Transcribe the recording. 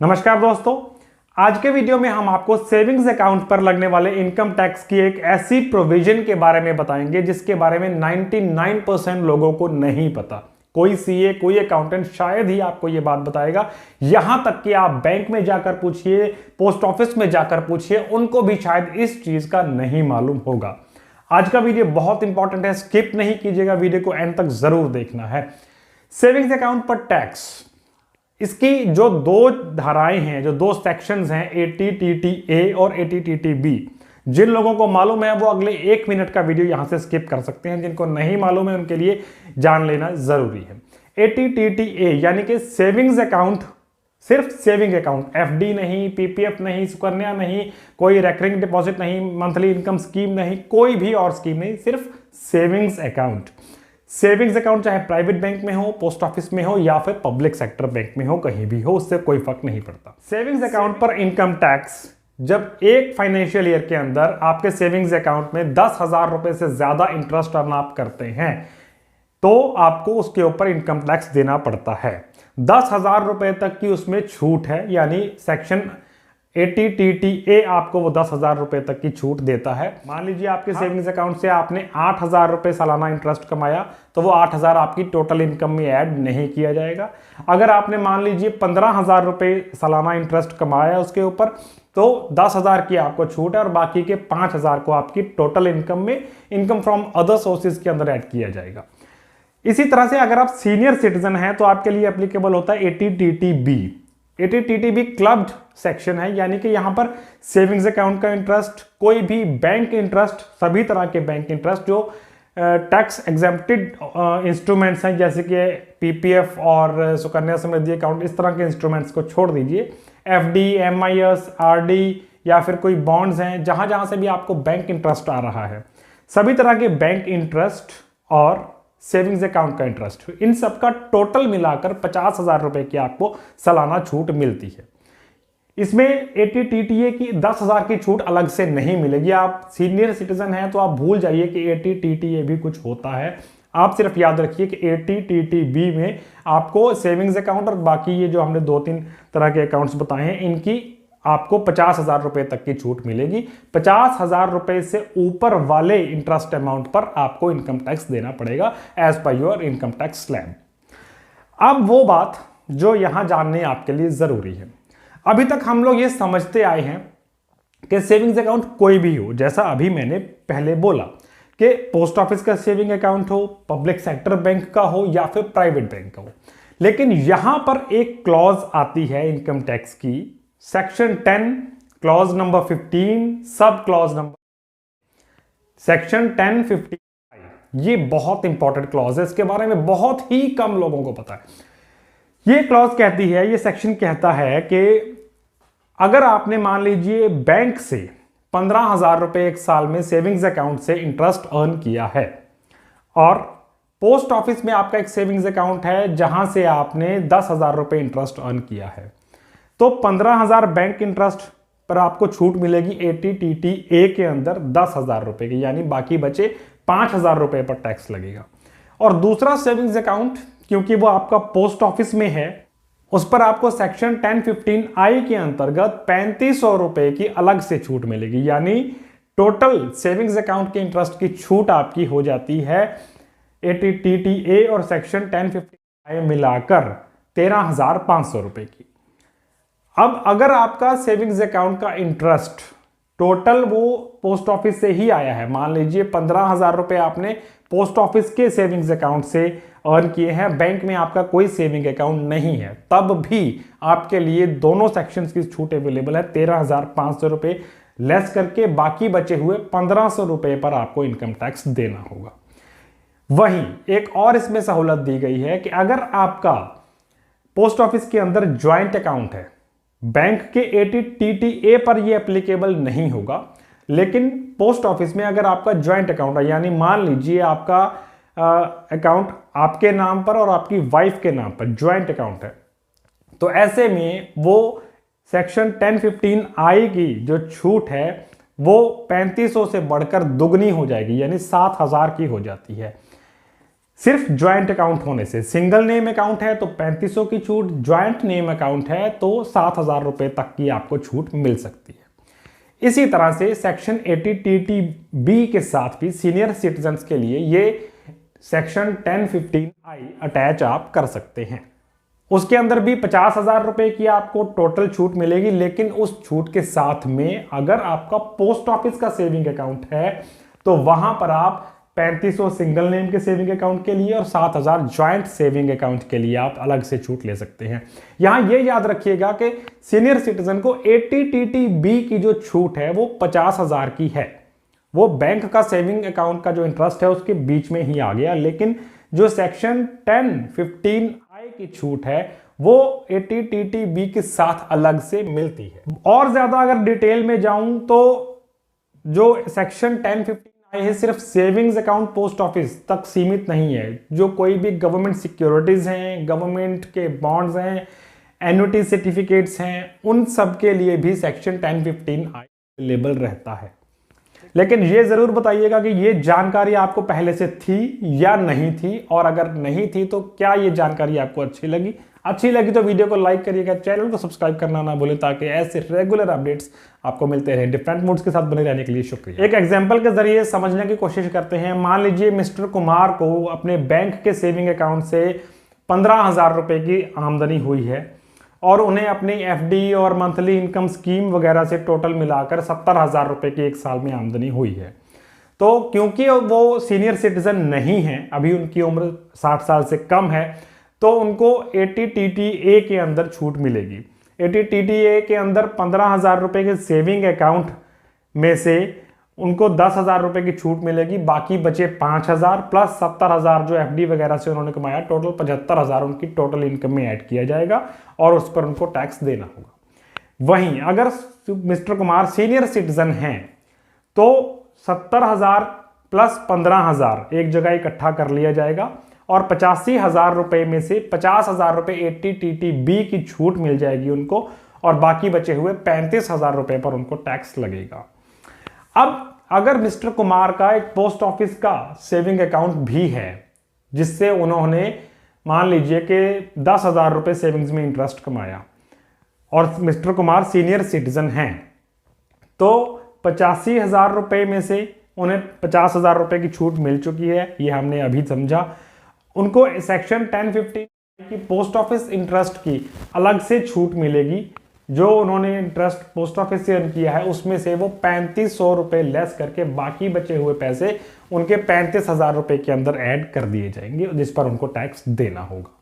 नमस्कार दोस्तों, आज के वीडियो में हम आपको सेविंग्स अकाउंट पर लगने वाले इनकम टैक्स की एक ऐसी प्रोविजन के बारे में बताएंगे जिसके बारे में 99% लोगों को नहीं पता। कोई सीए, कोई अकाउंटेंट शायद ही आपको यह बात बताएगा। यहां तक कि आप बैंक में जाकर पूछिए, पोस्ट ऑफिस में जाकर पूछिए, उनको भी शायद इस चीज का नहीं मालूम होगा। आज का वीडियो बहुत इंपॉर्टेंट है, स्किप नहीं कीजिएगा, वीडियो को एंड तक जरूर देखना है। सेविंग्स अकाउंट पर टैक्स, इसकी जो दो धाराएं हैं, जो दो सेक्शंस हैं, ATTTA और ATTTB, जिन लोगों को मालूम है वो अगले 1 मिनट का वीडियो यहां से स्किप कर सकते हैं। जिनको नहीं मालूम है उनके लिए जान लेना जरूरी है। ATTTA यानी कि सेविंग्स अकाउंट, सिर्फ सेविंग अकाउंट, FD नहीं, PPF नहीं, सुकन्या नहीं, कोई रेकरिंग डिपॉजिट नहीं, मंथली इनकम स्कीम नहीं, कोई भी और स्कीम नहीं, सिर्फ सेविंग्स अकाउंट। सेविंग्स अकाउंट चाहे प्राइवेट बैंक में हो, पोस्ट ऑफिस में हो या फिर पब्लिक सेक्टर बैंक में हो, कहीं भी हो, उससे कोई फर्क नहीं पड़ता। सेविंग्स अकाउंट पर इनकम टैक्स, जब एक फाइनेंशियल ईयर के अंदर आपके सेविंग्स अकाउंट में 10,000 रुपए से ज्यादा इंटरेस्ट अर्न आप करते हैं तो आपको उसके ऊपर इनकम टैक्स देना पड़ता है। 10,000 रुपए तक की उसमें छूट है, यानी सेक्शन ATTTA आपको वो 10,000 रुपए तक की छूट देता है। मान लीजिए आपके सेविंग्स अकाउंट से आपने 8,000 रुपए सालाना इंटरेस्ट कमाया तो वो 8,000 आपकी टोटल इनकम में ऐड नहीं किया जाएगा। अगर आपने मान लीजिए 15,000 रुपए सालाना इंटरेस्ट कमाया उसके ऊपर तो 10,000 की आपको छूट है और बाकी के 5,000 को आपकी टोटल इनकम में इनकम फ्रॉम अदर सोर्सेज के अंदर ऐड किया जाएगा। इसी तरह से अगर आप सीनियर सिटीजन हैं तो आपके लिए एप्लीकेबल होता है ATTTB। ATTTB क्लब्ड सेक्शन है, यानी कि यहां पर सेविंग्स अकाउंट का इंटरेस्ट, कोई भी बैंक इंटरेस्ट, सभी तरह के बैंक इंटरेस्ट जो टैक्स एग्जेम्प्टेड इंस्ट्रूमेंट्स हैं जैसे कि PPF और सुकन्या समृद्धि अकाउंट, इस तरह के इंस्ट्रूमेंट्स को छोड़ दीजिए। FD, MIS, RD या फिर कोई बॉन्ड्स हैं, जहां जहां से भी आपको बैंक इंटरेस्ट आ रहा है, सभी तरह के बैंक इंटरेस्ट और सेविंग्स अकाउंट का इंटरेस्ट, इन सब का टोटल मिलाकर 50,000 रुपए की आपको सालाना छूट मिलती है। इसमें ATTTA की 10,000 की छूट अलग से नहीं मिलेगी। आप सीनियर सिटीजन हैं तो आप भूल जाइए कि ATTTA भी कुछ होता है। आप सिर्फ याद रखिए कि ATTTB में आपको सेविंग्स अकाउंट और बाकी ये जो हमने 2-3 तरह के अकाउंट्स बताए हैं, इनकी आपको 50,000 रुपए तक की छूट मिलेगी। 50,000 रुपए से ऊपर वाले इंटरेस्ट अमाउंट पर आपको इनकम टैक्स देना पड़ेगा as per your income tax slab. अब वो बात जो यहां जानने आपके लिए जरूरी है, अभी तक हम लोग ये समझते आए हैं कि सेविंग्स अकाउंट कोई भी हो, जैसा अभी मैंने पहले बोला कि पोस्ट ऑफिस का सेविंग अकाउंट हो, पब्लिक सेक्टर बैंक का हो या फिर प्राइवेट बैंक का हो। लेकिन यहां पर एक क्लॉज आती है इनकम टैक्स की, section 10 clause number 15 sub clause number section 1055। ये बहुत इंपॉर्टेंट क्लॉज है, इसके बारे में बहुत ही कम लोगों को पता है। ये क्लॉज कहती है, ये सेक्शन कहता है कि अगर आपने मान लीजिए बैंक से 15,000 रुपए एक साल में सेविंग्स अकाउंट से इंटरेस्ट अर्न किया है और पोस्ट ऑफिस में आपका एक सेविंग्स अकाउंट है जहां से आपने 10,000 रुपए इंटरेस्ट अर्न किया है, तो 15,000 बैंक इंटरेस्ट पर आपको छूट मिलेगी ATTTA के अंदर 10,000 रुपए की, यानी बाकी बचे 5,000 रुपए पर टैक्स लगेगा। और दूसरा सेविंग्स अकाउंट, क्योंकि वो आपका पोस्ट ऑफिस में है, उस पर आपको सेक्शन 1015I के अंतर्गत 3,500 रुपए की अलग से छूट मिलेगी, यानी टोटल सेविंग्स अकाउंट के इंटरेस्ट की छूट आपकी हो जाती है ATTTA और सेक्शन 1015I मिलाकर 13,500 रुपए की। अब अगर आपका सेविंग्स अकाउंट का इंटरेस्ट टोटल वो पोस्ट ऑफिस से ही आया है, मान लीजिए 15,000 रुपए आपने पोस्ट ऑफिस के सेविंग्स अकाउंट से अर्न किए हैं, बैंक में आपका कोई सेविंग अकाउंट नहीं है, तब भी आपके लिए दोनों सेक्शंस की छूट अवेलेबल है। 13,500 रुपए लेस करके बाकी बचे हुए 1,500 रुपए पर आपको इनकम टैक्स देना होगा। वहीं एक और इसमें सहूलत दी गई है कि अगर आपका पोस्ट ऑफिस के अंदर ज्वाइंट अकाउंट है, बैंक के ATTTA पर यह एप्लीकेबल नहीं होगा, लेकिन पोस्ट ऑफिस में अगर आपका ज्वाइंट अकाउंट है, यानी मान लीजिए आपका अकाउंट आपके नाम पर और आपकी वाइफ के नाम पर ज्वाइंट अकाउंट है, तो ऐसे में वो सेक्शन 1015I की जो छूट है वो 3,500 से बढ़कर दुगनी हो जाएगी, यानी 7,000 की हो जाती है। सिर्फ ज्वाइंट अकाउंट होने से। सिंगल नेम अकाउंट है तो 3500 की छूट, ज्वाइंट नेम अकाउंट है तो 7000 रुपए तक की आपको छूट मिल सकती है। इसी तरह से सेक्शन 80TTB के साथ भी सीनियर सिटीजन्स के लिए ये सेक्शन 1015I अटैच आप कर सकते हैं। उसके अंदर भी 50,000 रुपए की आपको टोटल छूट मिलेगी, लेकिन उस छूट के साथ में अगर आपका पोस्ट ऑफिस का सेविंग अकाउंट है तो वहां पर आप 3500 सिंगल नेम के सेविंग अकाउंट के लिए और 7000 ज्वाइंट सेविंग अकाउंट के लिए आप अलग से छूट ले सकते हैं। यहां यह याद रखिएगा कि सीनियर सिटीजन को 80TTB की जो छूट है वो 50,000 की है। वो बैंक का सेविंग अकाउंट का जो इंटरेस्ट है उसके बीच में ही आ गया, लेकिन जो सेक्शन 1015I की छूट है वो 80TTB के साथ अलग से मिलती है। और ज्यादा अगर डिटेल में जाऊं तो जो सेक्शन 1015I है सिर्फ सेविंग्स अकाउंट पोस्ट ऑफिस तक सीमित नहीं है। जो कोई भी गवर्नमेंट सिक्योरिटीज हैं, गवर्नमेंट के बॉन्ड्स हैं, एन्युटी सर्टिफिकेट्स हैं, उन सब के लिए भी सेक्शन 1015I अवेलेबल रहता है। लेकिन ये जरूर बताइएगा कि ये जानकारी आपको पहले से थी या नहीं थी, और अगर नहीं थी तो क्या ये जानकारी आपको अच्छी लगी। अच्छी लगी तो वीडियो को लाइक करिएगा, चैनल को सब्सक्राइब करना ना भूलें ताकि ऐसे रेगुलर अपडेट्स आपको मिलते रहें। डिफरेंट मूड्स के साथ बने रहने के लिए शुक्रिया। एक एग्जांपल के जरिए समझने की कोशिश करते हैं। मान लीजिए मिस्टर कुमार को अपने बैंक के सेविंग अकाउंट से 15,000 रुपए की आमदनी हुई है और उन्हें अपनी एफडी और मंथली इनकम स्कीम वगैरह से टोटल मिलाकर 70,000 रुपए की एक साल में आमदनी हुई है। तो क्योंकि वो सीनियर सिटीजन नहीं है, अभी उनकी उम्र 60 साल से कम है, तो उनको 80TTA के अंदर छूट मिलेगी। 80TTA के अंदर 15,000 रुपए के सेविंग अकाउंट में से उनको 10,000 रुपए की छूट मिलेगी। बाकी बचे 5,000 प्लस 70,000 जो एफडी वगैरह से उन्होंने कमाया, टोटल 75,000 उनकी टोटल इनकम में ऐड किया जाएगा और उस पर उनको टैक्स देना होगा। वहीं अगर मिस्टर कुमार सीनियर सिटीजन हैं तो 70,000 प्लस 15,000 एक जगह इकट्ठा कर लिया जाएगा और 85,000 रुपए में से 50,000 रुपए 80TTB की छूट मिल जाएगी उनको, और बाकी बचे हुए 35,000 रुपए पर उनको टैक्स लगेगा। अब अगर मिस्टर कुमार का एक पोस्ट ऑफिस का सेविंग अकाउंट भी है जिससे उन्होंने मान लीजिए कि 10,000 रुपए सेविंग्स में इंटरेस्ट कमाया और मिस्टर कुमार सीनियर सिटीजन हैं, तो 85,000 रुपए में से उन्हें 50,000 रुपए की छूट मिल चुकी है। ये हमने अभी समझा। उनको सेक्शन 1015 की पोस्ट ऑफिस इंटरेस्ट की अलग से छूट मिलेगी। जो उन्होंने इंटरेस्ट पोस्ट ऑफिस से अर्न किया है उसमें से वो 3500 रुपए लेस करके बाकी बचे हुए पैसे उनके 35,000 रुपए के अंदर ऐड कर दिए जाएंगे जिस पर उनको टैक्स देना होगा।